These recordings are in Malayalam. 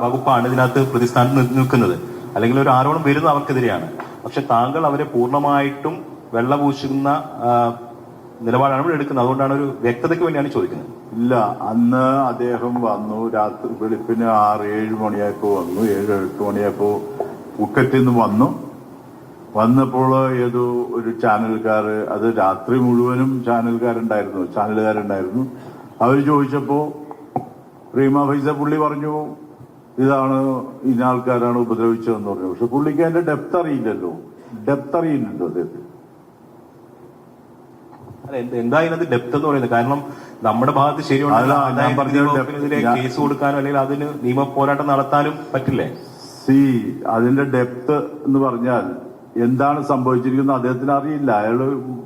വകുപ്പാണ് ഇതിനകത്ത് പ്രതിസ്ഥാനത്ത് നിൽക്കുന്നത്, അല്ലെങ്കിൽ ഒരു ആരോപണം വരുന്നത് അവർക്കെതിരെയാണ്. പക്ഷെ താങ്കൾ അവരെ പൂർണ്ണമായിട്ടും വെള്ളപൂശുന്ന നിലപാടാണ് ഇവിടെ എടുക്കുന്നത്. അതുകൊണ്ടാണ് ഒരു വ്യക്തതയ്ക്ക് വേണ്ടിയാണ് ചോദിക്കുന്നത്. ഇല്ല, അന്ന് അദ്ദേഹം വന്നു, രാത്രി വെളുപ്പിന് 6-7 മണിയായപ്പോ വന്നു, 7-8 മണിയായപ്പോ പൂക്കറ്റിൽ നിന്ന് വന്നപ്പോൾ ഏതോ ഒരു ചാനൽക്കാർ, അത് രാത്രി മുഴുവനും ചാനലുകാരുണ്ടായിരുന്നു. അവർ ചോദിച്ചപ്പോ റീമ ഫൈസ പുള്ളി പറഞ്ഞു ഇതാണ് ഇന്ന ആൾക്കാരാണ് ഉപദ്രവിച്ചതെന്ന് പറഞ്ഞു. പക്ഷെ പുള്ളിക്ക് അതിന്റെ ഡെപ്ത് അറിയില്ലല്ലോ അദ്ദേഹത്തിന്. എന്താ ഇതിനകത്ത് ഡെപ്ത് എന്ന് പറയുന്നത്? കാരണം നമ്മുടെ ഭാഗത്ത് ശരിയാണ്, കേസ് കൊടുക്കാനോ അല്ലെങ്കിൽ അതിന് നിയമ പോരാട്ടം നടത്താനും പറ്റില്ലേ? അതിന്റെ ഡെപ്ത് എന്ന് പറഞ്ഞാൽ എന്താണ് സംഭവിച്ചിരിക്കുന്നത് അദ്ദേഹത്തിന് അറിയില്ല.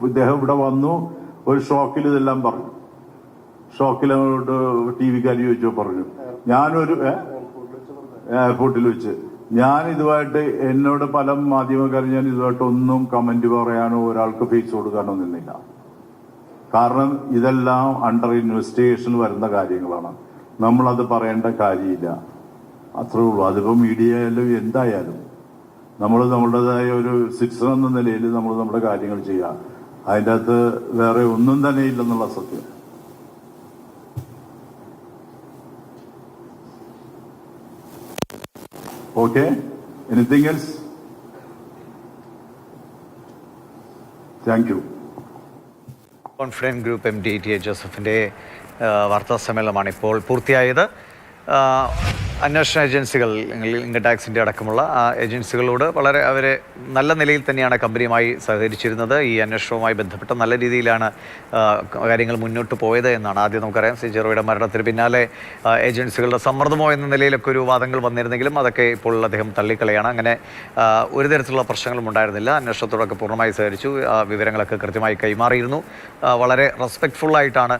ഇദ്ദേഹം ഇവിടെ വന്നു, ഒരു ഷോക്കിൽ ഇതെല്ലാം പറഞ്ഞു. ഷോക്കിലോട്ട് TV-ക്കാർ ചോദിച്ചോ പറഞ്ഞു. ഞാനൊരു എയർപോർട്ടിൽ വെച്ച് ഇതുമായിട്ട് എന്നോട് പല മാധ്യമക്കാരും ഞാൻ ഇതുമായിട്ട് ഒന്നും കമന്റ് പറയാനോ ഒരാൾക്ക് ഫേസ് കൊടുക്കാനോ നിന്നില്ല. കാരണം ഇതെല്ലാം അണ്ടർ ഇൻവെസ്റ്റിഗേഷൻ വരുന്ന കാര്യങ്ങളാണ്. നമ്മളത് പറയേണ്ട കാര്യമില്ല, അത്രേ ഉള്ളൂ. അതിപ്പോ മീഡിയ ആയാലും എന്തായാലും നമ്മൾ നമ്മളുടേതായ ഒരു സിറ്റിസൺ എന്ന നിലയിൽ നമ്മൾ നമ്മുടെ കാര്യങ്ങൾ ചെയ്യുക. അതിൻ്റെ അകത്ത് വേറെ ഒന്നും തന്നെ ഇല്ലെന്നുള്ള സത്യം. Okay, anything else? Thank you. Confident group MD ടി.എ. ജോസഫിൻ്റെ വാർത്താ സമ്മേളനമാണ് ഇപ്പോൾ പൂർത്തിയായത്. അന്വേഷണ ഏജൻസികൾ, ഇൻകം ടാക്സിൻ്റെ അടക്കമുള്ള ഏജൻസികളോട് വളരെ അവരെ നല്ല നിലയിൽ തന്നെയാണ് കമ്പനിയുമായി സഹകരിച്ചിരുന്നത്. ഈ അന്വേഷണവുമായി ബന്ധപ്പെട്ട നല്ല രീതിയിലാണ് കാര്യങ്ങൾ മുന്നോട്ട് പോയത് എന്നാണ്. ആദ്യം നമുക്കറിയാം സിജറോയുടെ മരണത്തിന് പിന്നാലെ ഏജൻസികളുടെ സമ്മർദ്ദമോ എന്ന നിലയിലൊക്കെ ഒരു വാദങ്ങൾ വന്നിരുന്നെങ്കിലും അതൊക്കെ ഇപ്പോൾ അദ്ദേഹം തള്ളിക്കളയാണ്. അങ്ങനെ ഒരു തരത്തിലുള്ള പ്രശ്നങ്ങളും ഉണ്ടായിരുന്നില്ല. അന്വേഷണത്തോടൊക്കെ പൂർണ്ണമായി സഹകരിച്ചു, വിവരങ്ങളൊക്കെ കൃത്യമായി കൈമാറിയിരുന്നു. വളരെ റെസ്പെക്ട്ഫുള്ളായിട്ടാണ്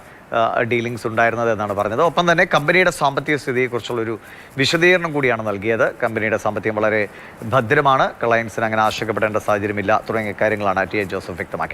ഡീലിങ്സ് ഉണ്ടായിരുന്നത് എന്നാണ് പറഞ്ഞത്. ഒപ്പം തന്നെ കമ്പനിയുടെ സാമ്പത്തിക സ്ഥിതിയെക്കുറിച്ചുള്ളൊരു വിശദീകരണം കൂടിയാണ് നൽകിയത്. കമ്പനിയുടെ സാമ്പത്തികം വളരെ ഭദ്രമാണ്, ക്ലയൻസിന് അങ്ങനെ ആശങ്കപ്പെടേണ്ട സാഹചര്യമില്ല തുടങ്ങിയ കാര്യങ്ങളാണ് ടി.എ. ജോസഫ് വ്യക്തമാക്കിയത്.